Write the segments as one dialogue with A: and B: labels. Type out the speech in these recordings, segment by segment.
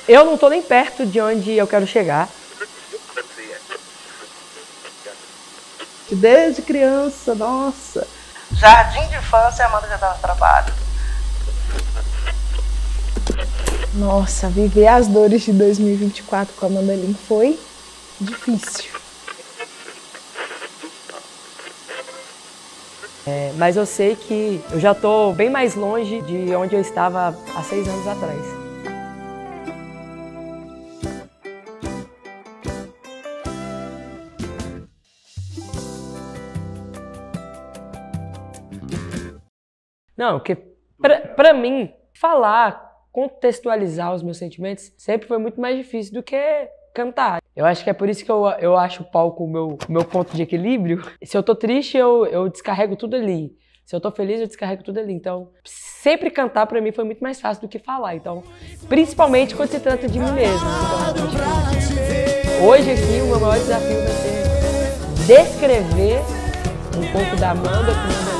A: Eu não tô nem perto de onde eu quero chegar.
B: Desde criança, nossa. Jardim de infância, a Amanda já dava trabalho.
C: Nossa, viver as dores de 2024 com a Amanda Lin foi difícil.
A: Mas eu sei que eu já tô bem mais longe de onde eu estava há 6 anos atrás. Não, porque pra mim, falar, contextualizar os meus sentimentos sempre foi muito mais difícil do que cantar. Eu acho que é por isso que eu acho o palco o meu ponto de equilíbrio. Se eu tô triste, eu descarrego tudo ali. Se eu tô feliz, eu descarrego tudo ali. Então, sempre cantar pra mim foi muito mais fácil do que falar. Então, principalmente quando se trata de mim mesmo. Então, hoje aqui, o meu maior desafio vai ser descrever um pouco da Amanda com a Amanda.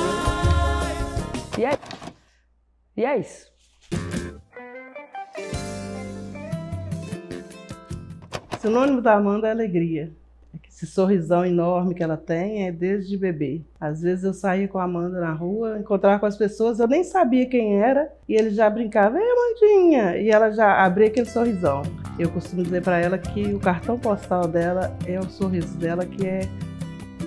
A: E é isso.
B: O sinônimo da Amanda é alegria. Esse sorrisão enorme que ela tem é desde bebê. Às vezes eu saía com a Amanda na rua, encontrava com as pessoas, eu nem sabia quem era, e ele já brincava, ei, Amandinha! E ela já abria aquele sorrisão. Eu costumo dizer para ela que o cartão postal dela é o sorriso dela, que é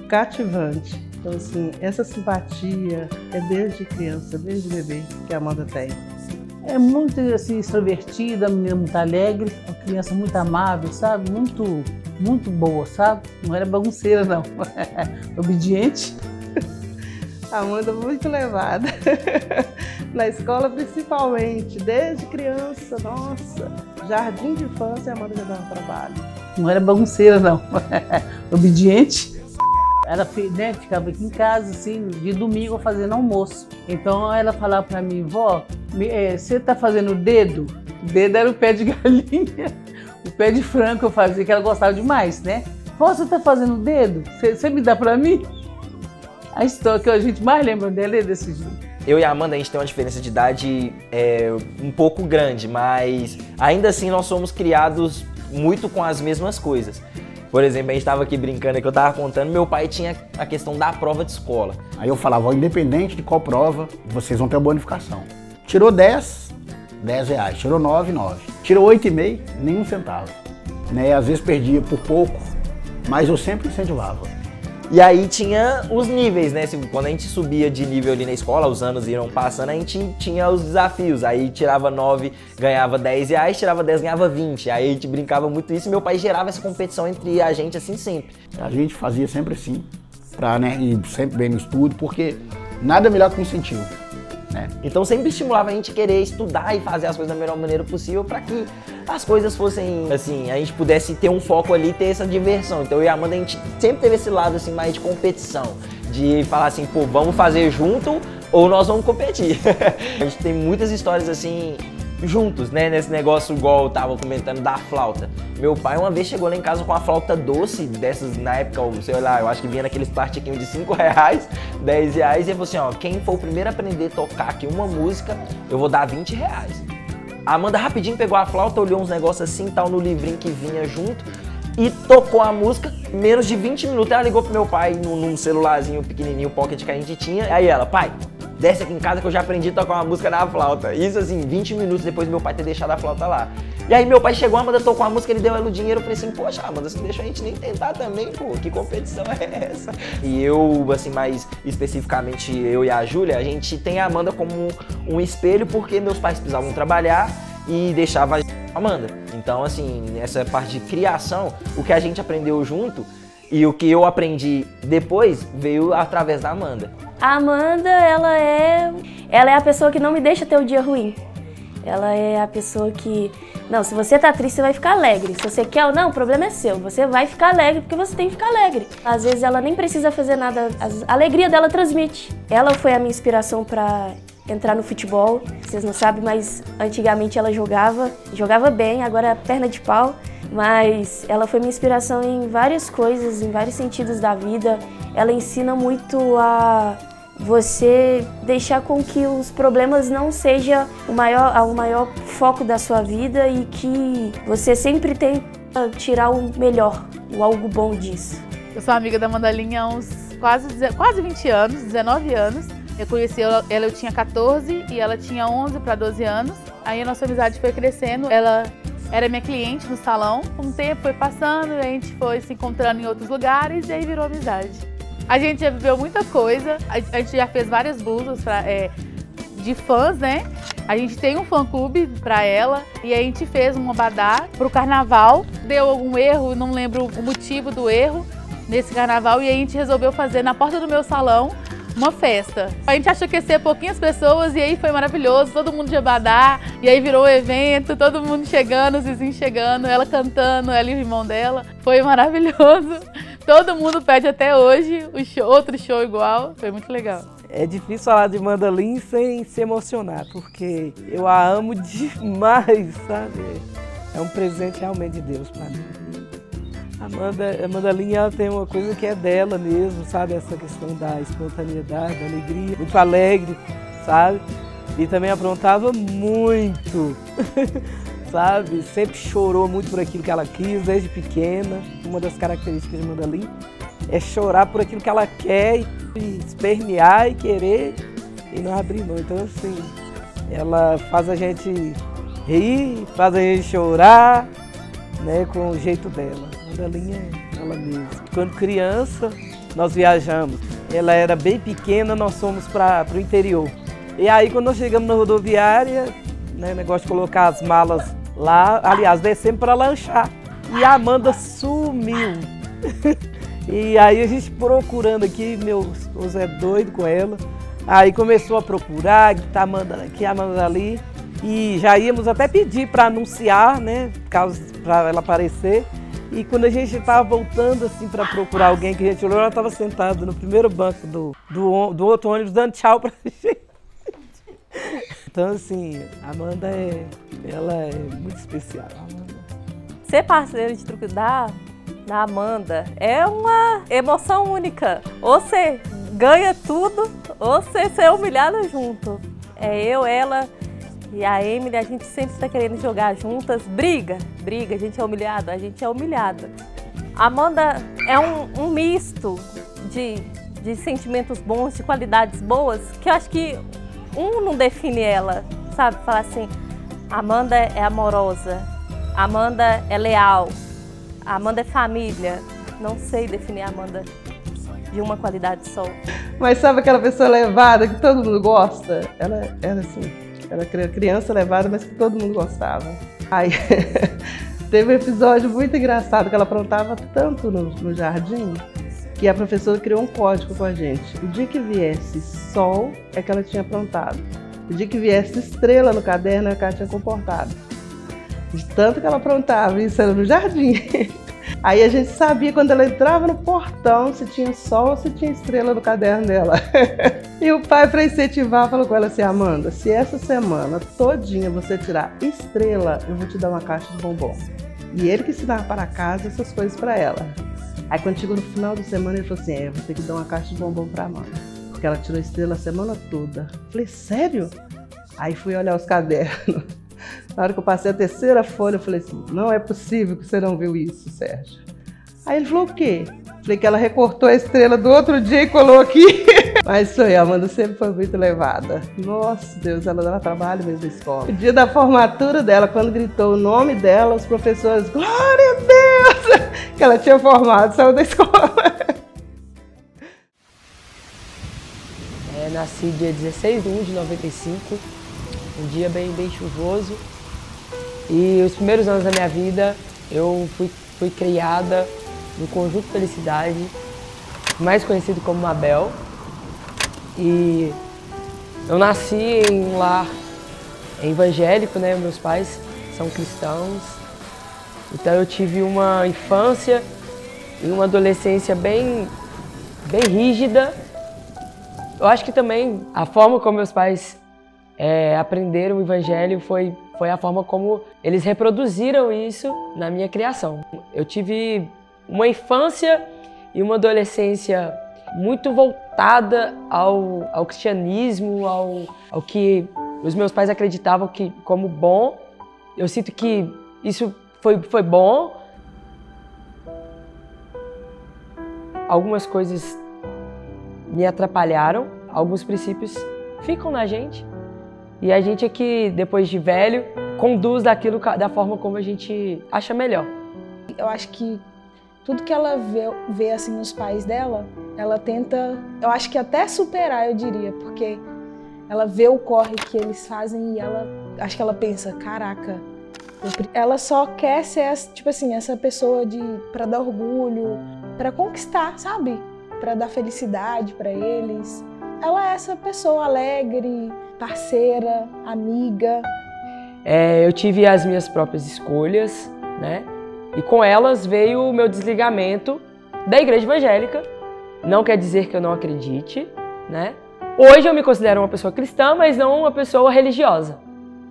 B: cativante. Então, assim, essa simpatia é desde criança, desde bebê, que a Amanda tem.
D: É muito, assim, extrovertida, a menina muito alegre, uma criança muito amável, sabe? Muito boa, sabe? Não era bagunceira, não. Obediente.
B: A Amanda muito levada. Na escola, principalmente, desde criança, nossa. Jardim de infância, a Amanda já dava trabalho.
D: Não era bagunceira, não. Obediente. Ela, né, ficava aqui em casa, assim, de domingo fazendo almoço. Então ela falava pra mim, vó, você tá fazendo o dedo? O dedo era o pé de galinha, o pé de frango que eu fazia, que ela gostava demais, né? Vó, você tá fazendo o dedo? Você me dá pra mim? A história que a gente mais lembra dela é desse jeito.
E: Eu e a Amanda, a gente tem uma diferença de idade um pouco grande, mas ainda assim nós somos criados muito com as mesmas coisas. Por exemplo, a gente estava aqui brincando, que eu estava contando, meu pai tinha a questão da prova de escola.
F: Aí eu falava, independente de qual prova, vocês vão ter a bonificação. Tirou 10, R$10. Tirou 9, 9. Tirou 8,5, nenhum centavo. Né? Às vezes perdia por pouco, mas eu sempre incentivava.
E: E aí tinha os níveis, né? Quando a gente subia de nível ali na escola, os anos iam passando, a gente tinha os desafios. Aí tirava 9, ganhava R$10, tirava 10, ganhava 20. Aí a gente brincava muito isso e meu pai gerava essa competição entre a gente assim sempre.
F: A gente fazia sempre assim, pra, né, ir sempre bem no estudo, porque nada melhor que um incentivo. Né?
E: Então sempre estimulava a gente querer estudar e fazer as coisas da melhor maneira possível para que as coisas fossem, assim, a gente pudesse ter um foco ali e ter essa diversão. Então eu e a Amanda, a gente sempre teve esse lado assim mais de competição, de falar assim, pô, vamos fazer junto ou nós vamos competir. A gente tem muitas histórias assim juntos, né, nesse negócio igual eu tava comentando da flauta. Meu pai uma vez chegou lá em casa com uma flauta doce, dessas na época, sei lá, eu acho que vinha naqueles plastiquinhos de R$5, R$10, e ele falou assim, ó, quem for o primeiro a aprender a tocar aqui uma música, eu vou dar R$20. A Amanda rapidinho pegou a flauta, olhou uns negócios assim, tal, no livrinho que vinha junto, e tocou a música, menos de 20 minutos, ela ligou pro meu pai num celularzinho pequenininho, pocket que a gente tinha, aí ela, pai, desce aqui em casa que eu já aprendi a tocar uma música na flauta. Isso assim, 20 minutos depois do meu pai ter deixado a flauta lá. E aí meu pai chegou, a Amanda tocou a música, ele deu ela o dinheiro, eu falei assim, poxa, Amanda, você não deixou a gente nem tentar também, pô, que competição é essa? E eu, assim, mais especificamente eu e a Júlia, a gente tem a Amanda como um espelho porque meus pais precisavam trabalhar e deixava a Amanda. Então, assim, nessa parte de criação, o que a gente aprendeu junto e o que eu aprendi depois veio através da Amanda.
G: A Amanda, ela é a pessoa que não me deixa ter o dia ruim. Ela é a pessoa que, não, se você tá triste, você vai ficar alegre. Se você quer ou não, o problema é seu. Você vai ficar alegre porque você tem que ficar alegre. Às vezes ela nem precisa fazer nada, a alegria dela transmite. Ela foi a minha inspiração pra entrar no futebol. Vocês não sabem, mas antigamente ela jogava bem, agora é perna de pau. Mas ela foi minha inspiração em várias coisas, em vários sentidos da vida. Ela ensina muito a você deixar com que os problemas não sejam o maior foco da sua vida e que você sempre tenta tirar o melhor, o algo bom disso.
H: Eu sou amiga da Amandalinha há uns quase 20 anos, 19 anos. Eu conheci ela, eu tinha 14 e ela tinha 11 para 12 anos. Aí a nossa amizade foi crescendo. Ela era minha cliente no salão. Com o tempo foi passando, a gente foi se encontrando em outros lugares e aí virou amizade. A gente já viveu muita coisa, a gente já fez várias blusas de fãs, né? A gente tem um fã-clube para ela e a gente fez um abadá pro carnaval. Deu algum erro, não lembro o motivo do erro nesse carnaval e a gente resolveu fazer na porta do meu salão uma festa. A gente achou que ia ser pouquinhas pessoas e aí foi maravilhoso, todo mundo de abadá, e aí virou um evento, todo mundo chegando, os vizinhos chegando, ela cantando, ela e o irmão dela. Foi maravilhoso. Todo mundo pede até hoje outro show igual, foi muito legal.
I: É difícil falar de Amandalinha sem se emocionar, porque eu a amo demais, sabe? É um presente realmente de Deus para mim. A Amandalinha, ela tem uma coisa que é dela mesmo, sabe? Essa questão da espontaneidade, da alegria, muito alegre, sabe? E também aprontava muito, sabe? Sempre chorou muito por aquilo que ela quis, desde pequena. Uma das características de Amandalinha é chorar por aquilo que ela quer e espernear e querer e não abrir mão. Então, assim, ela faz a gente rir, faz a gente chorar, né, com o jeito dela. A Amandalinha é ela mesma. Quando criança, nós viajamos. Ela era bem pequena, nós fomos para o interior. E aí, quando nós chegamos na rodoviária, né, negócio de colocar as malas lá, aliás, descemos para lanchar. E a Amanda sumiu. E aí a gente procurando aqui, meu esposo é doido com ela. Aí começou a procurar, que tá Amanda aqui, a Amanda ali. E já íamos até pedir para anunciar, né, para ela aparecer. E quando a gente estava voltando assim para procurar alguém que a gente olhou, ela estava sentada no primeiro banco do outro ônibus dando tchau para a gente. Então assim, a Amanda ela é muito especial.
J: Ser parceiro de truque da Amanda é uma emoção única. Ou você ganha tudo, ou você é humilhada junto. É eu, ela e a Emily, a gente sempre está querendo jogar juntas. Briga, a gente é humilhado, a gente é humilhada. A Amanda é um misto de sentimentos bons, de qualidades boas, que eu acho que não define ela, sabe? Falar assim, a Amanda é amorosa, a Amanda é leal, a Amanda é família. Não sei definir a Amanda de uma qualidade só.
B: Mas sabe aquela pessoa levada que todo mundo gosta? Ela assim, ela era criança levada, mas que todo mundo gostava. Aí teve um episódio muito engraçado que ela aprontava tanto no jardim que a professora criou um código com a gente. O dia que viesse sol é que ela tinha aprontado. O dia que viesse estrela no caderno é que ela tinha comportado. De tanto que ela aprontava, isso era no jardim. Aí a gente sabia quando ela entrava no portão se tinha sol ou se tinha estrela no caderno dela. E o pai, para incentivar, falou com ela assim, Amanda, se essa semana todinha você tirar estrela, eu vou te dar uma caixa de bombom. E ele que ensinava para casa essas coisas para ela. Aí quando chegou no final da semana, ele falou assim, vou ter que dar uma caixa de bombom para Amanda. Porque ela tirou estrela a semana toda. Falei, sério? Aí fui olhar os cadernos. Na hora que eu passei a terceira folha, eu falei assim, não é possível que você não viu isso, Sérgio. Aí ele falou, o quê? Falei que ela recortou a estrela do outro dia e colou aqui. Mas isso aí, a Amanda sempre foi muito levada. Nossa, Deus, ela dava trabalho mesmo na escola. O dia da formatura dela, quando gritou o nome dela, os professores, glória a Deus! Que ela tinha formado, saiu da escola.
A: Nasci dia 16 de 1 de 95, um dia bem chuvoso. E os primeiros anos da minha vida, eu fui criada no Conjunto Felicidade, mais conhecido como Mabel. E eu nasci em um lar evangélico, né? Meus pais são cristãos. Então eu tive uma infância e uma adolescência bem rígida. Eu acho que também a forma como meus pais aprenderam o evangelho foi a forma como eles reproduziram isso na minha criação. Eu tive uma infância e uma adolescência muito voltada ao cristianismo, ao que os meus pais acreditavam que como bom. Eu sinto que isso foi bom. Algumas coisas me atrapalharam, alguns princípios ficam na gente. E a gente é que, depois de velho, conduz daquilo da forma como a gente acha melhor.
C: Eu acho que tudo que ela vê assim nos pais dela, ela tenta, eu acho que até superar, eu diria, porque ela vê o corre que eles fazem e acho que ela pensa, caraca, ela só quer ser, tipo assim, essa pessoa para dar orgulho, para conquistar, sabe? Para dar felicidade para eles. Ela é essa pessoa alegre, parceira, amiga.
A: Eu tive as minhas próprias escolhas, né? E com elas veio o meu desligamento da igreja evangélica. Não quer dizer que eu não acredite, né? Hoje eu me considero uma pessoa cristã, mas não uma pessoa religiosa.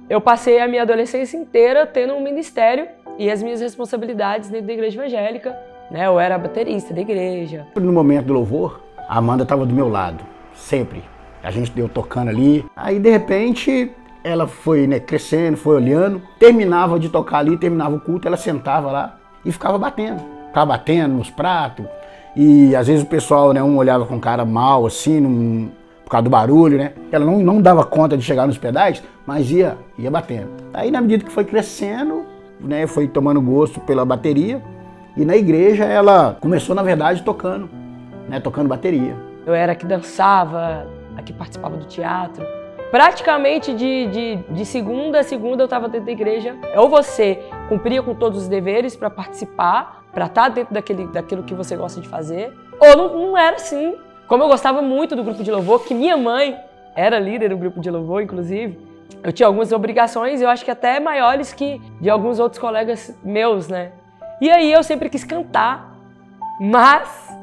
A: Eu passei a minha adolescência inteira tendo um ministério e as minhas responsabilidades dentro da igreja evangélica, né? Eu era baterista da igreja.
F: No momento do louvor, a Amanda estava do meu lado, sempre. A gente deu tocando ali. Aí, de repente, ela foi, né, crescendo, foi olhando. Terminava de tocar ali, terminava o culto, ela sentava lá e ficava batendo. Ficava batendo nos pratos. E, às vezes, o pessoal, né, um olhava com cara mal, assim, por causa do barulho, né? Ela não dava conta de chegar nos pedais, mas ia batendo. Aí, na medida que foi crescendo, né, foi tomando gosto pela bateria. E na igreja, ela começou, na verdade, tocando, né, tocando bateria.
A: Eu era a que dançava, a que participava do teatro. Praticamente de segunda a segunda eu estava dentro da igreja. Ou você cumpria com todos os deveres para participar, para estar dentro daquilo que você gosta de fazer, ou não era assim. Como eu gostava muito do grupo de louvor, que minha mãe era líder do grupo de louvor, inclusive, eu tinha algumas obrigações, eu acho que até maiores que de alguns outros colegas meus, né? E aí eu sempre quis cantar, mas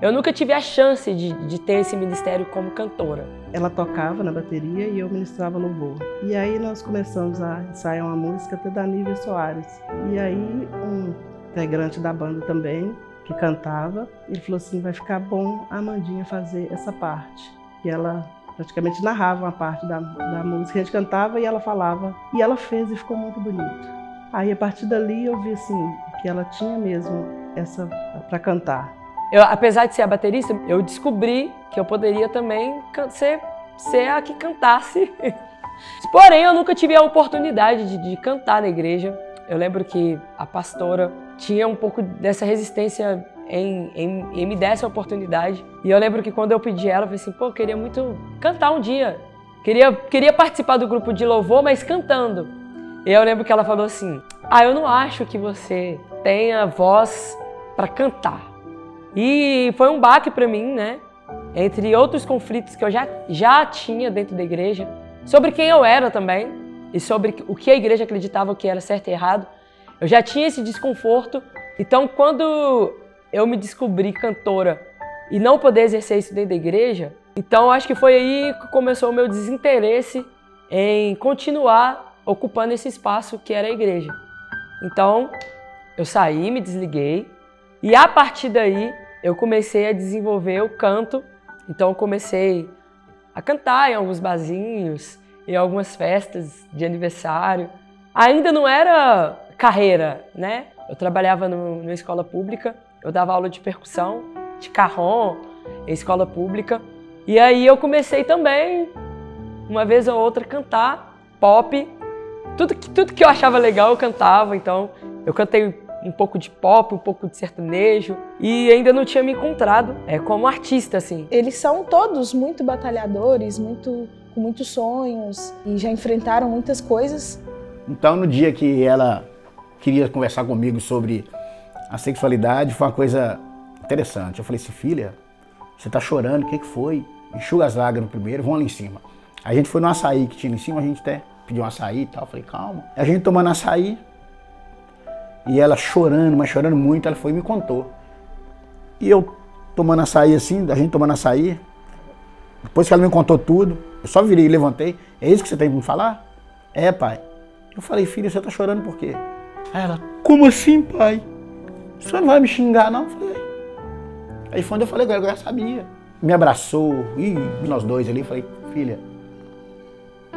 A: eu nunca tive a chance de ter esse ministério como cantora.
B: Ela tocava na bateria e eu ministrava louvor. E aí nós começamos a ensaiar uma música até da Nívia Soares. E aí um integrante da banda também, que cantava, ele falou assim, vai ficar bom a Amandinha fazer essa parte. E ela praticamente narrava uma parte da música, a gente cantava e ela falava. E ela fez e ficou muito bonito. Aí a partir dali eu vi assim, que ela tinha mesmo essa para cantar.
A: Apesar de ser a baterista, eu descobri que eu poderia também ser a que cantasse. Porém, eu nunca tive a oportunidade de cantar na igreja. Eu lembro que a pastora tinha um pouco dessa resistência em me dar essa oportunidade. E eu lembro que quando eu pedi ela, eu falei assim, pô, eu queria muito cantar um dia. Queria participar do grupo de louvor, mas cantando. E eu lembro que ela falou assim, eu não acho que você tenha voz para cantar. E foi um baque para mim, né? Entre outros conflitos que eu já tinha dentro da igreja, sobre quem eu era também, e sobre o que a igreja acreditava que era certo e errado. Eu já tinha esse desconforto. Então, quando eu me descobri cantora e não poder exercer isso dentro da igreja, então acho que foi aí que começou o meu desinteresse em continuar ocupando esse espaço que era a igreja. Então, eu saí, me desliguei, e a partir daí eu comecei a desenvolver o canto. Então eu comecei a cantar em alguns barzinhos, em algumas festas de aniversário. Ainda não era carreira, né? Eu trabalhava numa escola pública, eu dava aula de percussão, de carrom, em escola pública. E aí eu comecei também, uma vez ou outra, a cantar pop. Tudo que eu achava legal eu cantava, então eu cantei um pouco de pop, um pouco de sertanejo, e ainda não tinha me encontrado como artista, assim.
C: Eles são todos muito batalhadores, com muitos sonhos, e já enfrentaram muitas coisas.
F: Então, no dia que ela queria conversar comigo sobre a sexualidade, foi uma coisa interessante. Eu falei assim, filha, você tá chorando, o que foi? Enxuga as lágrimas primeiro, vamos lá em cima. A gente foi no açaí que tinha lá em cima, a gente até pediu um açaí e tal, eu falei, calma. A gente tomando açaí, e ela chorando, mas chorando muito, ela foi e me contou. E eu tomando açaí assim, a gente tomando açaí, depois que ela me contou tudo, eu só virei e levantei. É isso que você tem pra me falar? É, pai. Eu falei, filha, você tá chorando por quê? Aí ela, como assim, pai? Você não vai me xingar, não? Eu falei, Aí foi onde eu falei com ela, eu já sabia. Me abraçou, e nós dois ali, falei, filha,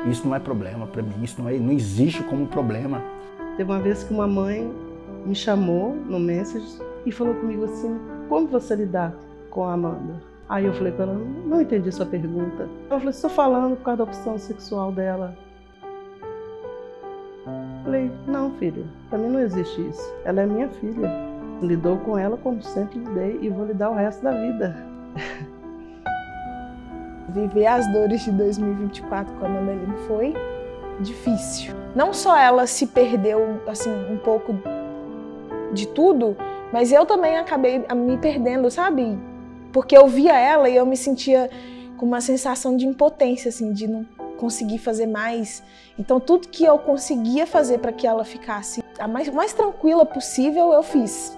F: isso não é problema pra mim, isso não existe como problema.
B: Teve uma vez que uma mãe me chamou no Message e falou comigo assim, como você lidar com a Amanda? Aí eu falei com ela, não entendi sua pergunta. Ela falou, estou falando por causa da opção sexual dela. Eu falei, não, filha, pra mim não existe isso. Ela é minha filha. Lidou com ela como sempre lidei e vou lidar o resto da vida.
C: Viver as dores de 2024 com a Amanda Lima foi difícil. Não só ela se perdeu assim, um pouco de tudo, mas eu também acabei me perdendo, sabe? Porque eu via ela e eu me sentia com uma sensação de impotência, assim, de não conseguir fazer mais. Então tudo que eu conseguia fazer para que ela ficasse a mais tranquila possível, eu fiz.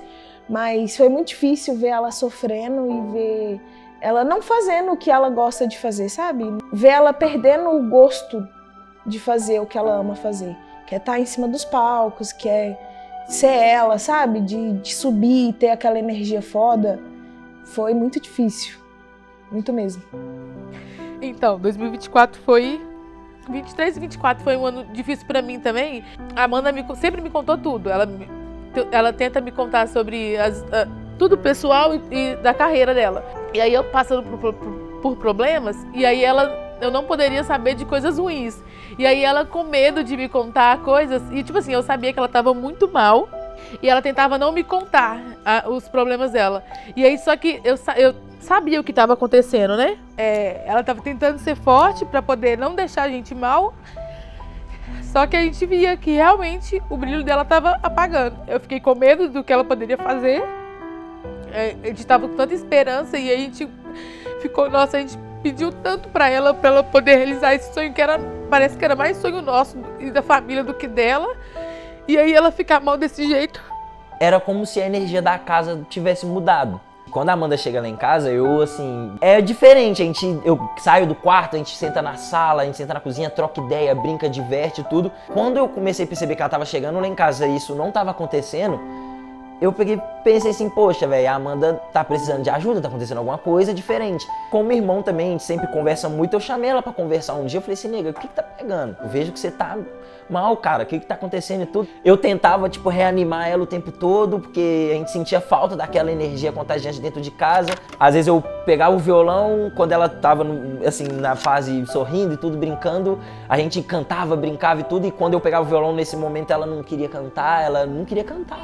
C: Mas foi muito difícil ver ela sofrendo e ver ela não fazendo o que ela gosta de fazer, sabe? Ver ela perdendo o gosto de fazer o que ela ama fazer. Quer estar em cima dos palcos, quer ser ela, sabe? De subir e ter aquela energia foda. Foi muito difícil. Muito mesmo.
H: Então, 2024 foi... 23 e 24 foi um ano difícil pra mim também. A Amanda sempre me contou tudo. Ela tenta me contar sobre tudo pessoal e da carreira dela. E aí eu passando por problemas, e aí eu não poderia saber de coisas ruins. E aí ela com medo de me contar coisas, e tipo assim, eu sabia que ela estava muito mal, e ela tentava não me contar os problemas dela. E aí só que eu sabia o que estava acontecendo, né? Ela estava tentando ser forte para poder não deixar a gente mal, só que a gente via que realmente o brilho dela estava apagando. Eu fiquei com medo do que ela poderia fazer. A gente estava com tanta esperança e a gente ficou, nossa, a gente pediu tanto para ela poder realizar esse sonho que parece que era mais sonho nosso e da família do que dela. E aí ela ficar mal desse jeito.
E: Era como se a energia da casa tivesse mudado. Quando a Amanda chega lá em casa, é diferente. Eu saio do quarto, a gente senta na sala, a gente senta na cozinha, troca ideia, brinca, diverte, tudo. Quando eu comecei a perceber que ela tava chegando lá em casa e isso não tava acontecendo, eu pensei assim, poxa, velho, a Amanda tá precisando de ajuda, tá acontecendo alguma coisa diferente. Com meu irmão também, a gente sempre conversa muito, eu chamei ela pra conversar um dia, eu falei assim, nega, o que tá pegando? Eu vejo que você tá mal, cara, o que tá acontecendo e tudo. Eu tentava, reanimar ela o tempo todo, porque a gente sentia falta daquela energia contagiante dentro de casa. Às vezes eu pegava o violão, quando ela tava, assim, na fase sorrindo e tudo, brincando, a gente cantava, brincava e tudo, e quando eu pegava o violão nesse momento, ela não queria cantar,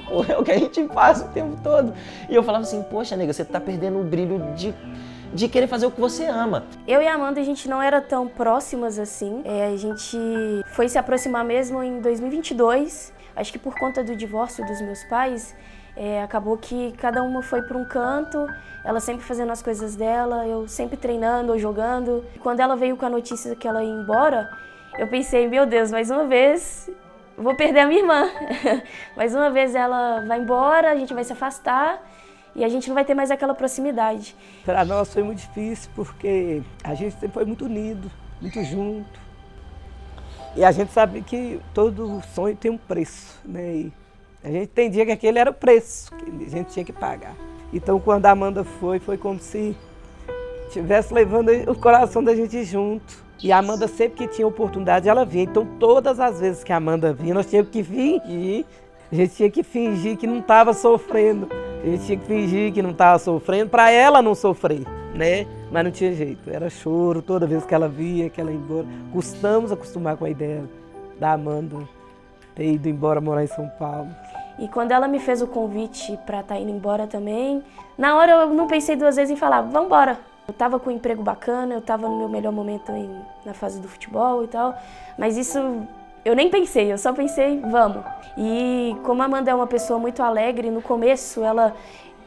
E: pô, é o que a gente faz o tempo todo. E eu falava assim, poxa, nega, você tá perdendo o brilho de querer fazer o que você ama.
G: Eu e a Amanda, a gente não era tão próximas assim. A gente foi se aproximar mesmo em 2022. Acho que por conta do divórcio dos meus pais, acabou que cada uma foi para um canto. Ela sempre fazendo as coisas dela, eu sempre treinando ou jogando. Quando ela veio com a notícia que ela ia embora, eu pensei, meu Deus, mais uma vez vou perder a minha irmã. Mais uma vez ela vai embora, a gente vai se afastar. E a gente não vai ter mais aquela proximidade.
I: Para nós foi muito difícil, porque a gente sempre foi muito unido, muito junto. E a gente sabe que todo sonho tem um preço, né? E a gente entendia que aquele era o preço que a gente tinha que pagar. Então, quando a Amanda foi como se estivesse levando o coração da gente junto. E a Amanda, sempre que tinha oportunidade, ela vinha. Então, todas as vezes que a Amanda vinha, nós tínhamos que fingir. A gente tinha que fingir que não estava sofrendo. A gente tinha que fingir que não estava sofrendo para ela não sofrer, né? Mas não tinha jeito. Era choro toda vez que ela via, que ela ia embora. Custamos acostumar com a ideia da Amanda ter ido embora morar em São Paulo.
G: E quando ela me fez o convite para estar indo embora também, na hora eu não pensei duas vezes em falar, vamos embora. Eu estava com um emprego bacana, eu estava no meu melhor momento na fase do futebol e tal, mas isso eu nem pensei, eu só pensei, vamos. E como a Amanda é uma pessoa muito alegre, no começo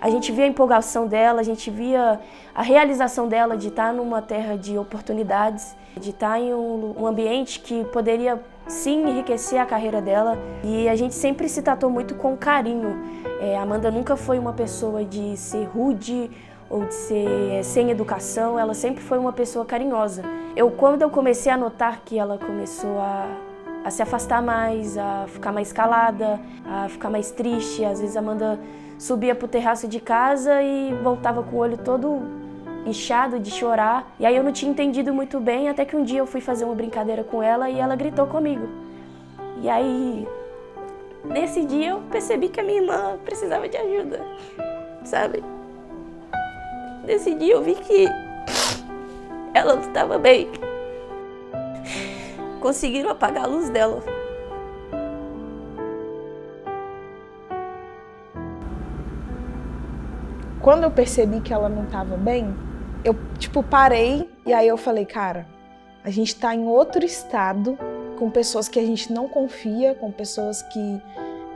G: a gente via a empolgação dela, a gente via a realização dela de estar numa terra de oportunidades, de estar em um ambiente que poderia sim enriquecer a carreira dela. E a gente sempre se tratou muito com carinho. A Amanda nunca foi uma pessoa de ser rude ou de ser sem educação, ela sempre foi uma pessoa carinhosa. Quando eu comecei a notar que ela começou a a se afastar mais, a ficar mais calada, a ficar mais triste. Às vezes a Amanda subia pro terraço de casa e voltava com o olho todo inchado de chorar. E aí eu não tinha entendido muito bem, até que um dia eu fui fazer uma brincadeira com ela e ela gritou comigo. E aí, nesse dia eu percebi que a minha irmã precisava de ajuda, sabe? Nesse dia eu vi que ela não estava bem. Conseguiram apagar a luz dela.
C: Quando eu percebi que ela não estava bem, eu parei e aí eu falei, cara, a gente tá em outro estado, com pessoas que a gente não confia, com pessoas que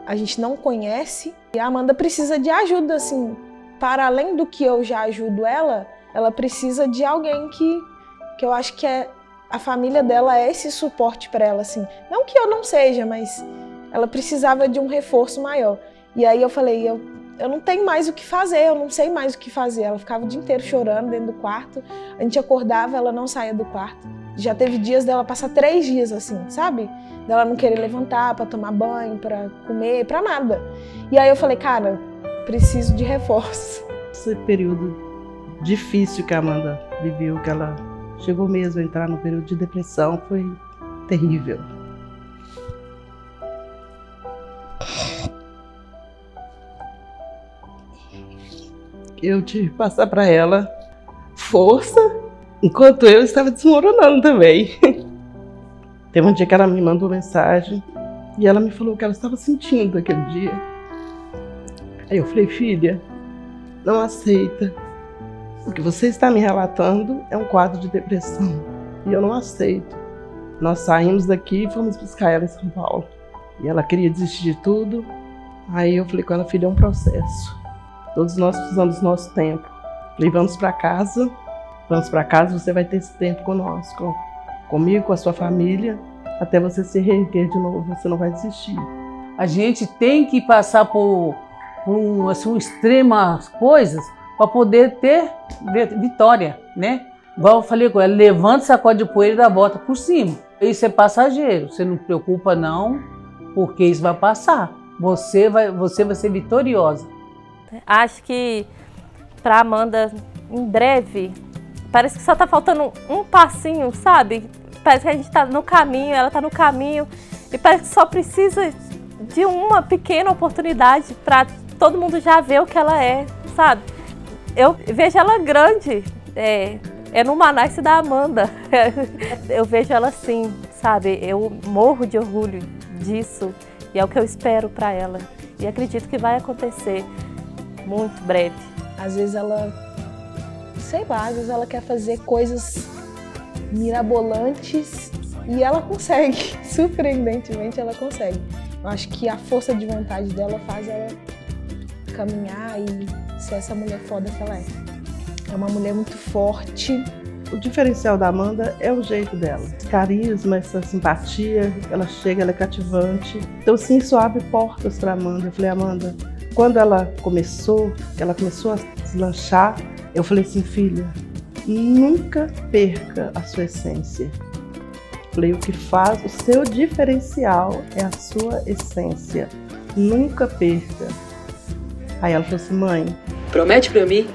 C: a gente não conhece. E a Amanda precisa de ajuda, assim, para além do que eu já ajudo ela precisa de alguém que eu acho que a família dela é esse suporte para ela, assim. Não que eu não seja, mas ela precisava de um reforço maior. E aí eu falei, eu não tenho mais o que fazer, eu não sei mais o que fazer. Ela ficava o dia inteiro chorando dentro do quarto, a gente acordava, ela não saía do quarto. Já teve dias dela passar 3 dias assim, sabe? Dela não querer levantar para tomar banho, para comer, para nada. E aí eu falei, cara, preciso de reforço.
B: Esse período difícil que a Amanda viveu, que ela chegou mesmo a entrar no período de depressão, foi terrível. Eu tive que passar para ela força, enquanto eu estava desmoronando também. Teve um dia que ela me mandou mensagem e ela me falou o que ela estava sentindo aquele dia. Aí eu falei, filha, não aceita. O que você está me relatando é um quadro de depressão e eu não aceito. Nós saímos daqui e fomos buscar ela em São Paulo. E ela queria desistir de tudo. Aí eu falei com ela, filha, é um processo. Todos nós precisamos do nosso tempo. Falei, vamos para casa, você vai ter esse tempo conosco, comigo, com a sua família, até você se reerguer de novo, você não vai desistir.
D: A gente tem que passar por extremas coisas para poder ter vitória, né? Igual eu falei com ela, levanta, sacode de poeira e dá a volta por cima. Isso é passageiro, você não se preocupa não, porque isso vai passar. Você vai ser vitoriosa.
J: Acho que para Amanda, em breve, parece que só tá faltando um passinho, sabe? Parece que a gente tá no caminho, ela tá no caminho e parece que só precisa de uma pequena oportunidade para todo mundo já ver o que ela é, sabe? Eu vejo ela grande, é no Manaus da Amanda. Eu vejo ela assim, sabe? Eu morro de orgulho disso e é o que eu espero para ela. E acredito que vai acontecer muito breve.
C: Às vezes ela, sei lá, às vezes ela quer fazer coisas mirabolantes e ela consegue, surpreendentemente ela consegue. Eu acho que a força de vontade dela faz ela caminhar e ser essa mulher foda que ela é. É uma mulher muito forte.
B: O diferencial da Amanda é o jeito dela. Esse carisma, essa simpatia, ela chega, ela é cativante. Então sim, isso abre portas para Amanda. Eu falei, Amanda, quando ela começou a deslanchar, eu falei assim, filha, nunca perca a sua essência. Falei, o que faz o seu diferencial é a sua essência. Nunca perca. Aí ela falou assim, mãe,
A: promete pra mim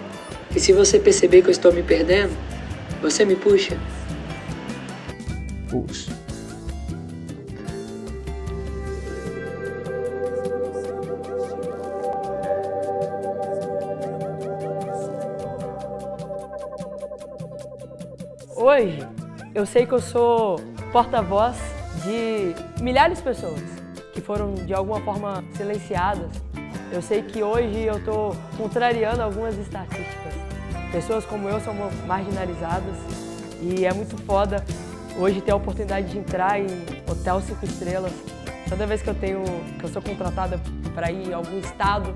A: que se você perceber que eu estou me perdendo, você me puxa.
B: Puxa.
A: Hoje, eu sei que eu sou porta-voz de milhares de pessoas que foram de alguma forma silenciadas. Eu sei que hoje eu estou contrariando algumas estatísticas. Pessoas como eu são marginalizadas e é muito foda hoje ter a oportunidade de entrar em hotel 5 estrelas. Toda vez que eu sou contratada para ir em algum estado,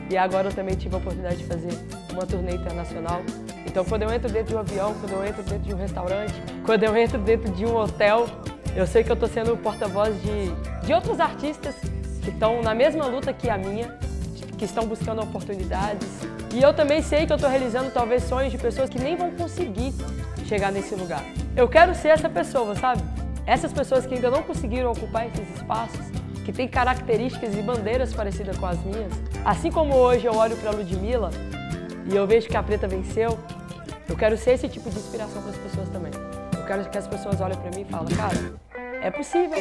A: e agora eu também tive a oportunidade de fazer uma turnê internacional. Então quando eu entro dentro de um avião, quando eu entro dentro de um restaurante, quando eu entro dentro de um hotel, eu sei que eu estou sendo o porta-voz de outros artistas que estão na mesma luta que a minha, que estão buscando oportunidades. E eu também sei que eu estou realizando talvez sonhos de pessoas que nem vão conseguir chegar nesse lugar. Eu quero ser essa pessoa, sabe? Essas pessoas que ainda não conseguiram ocupar esses espaços, que têm características e bandeiras parecidas com as minhas, assim como hoje eu olho para a Ludmilla e eu vejo que a Preta venceu, eu quero ser esse tipo de inspiração para as pessoas também. Eu quero que as pessoas olhem para mim e falem, cara, é possível.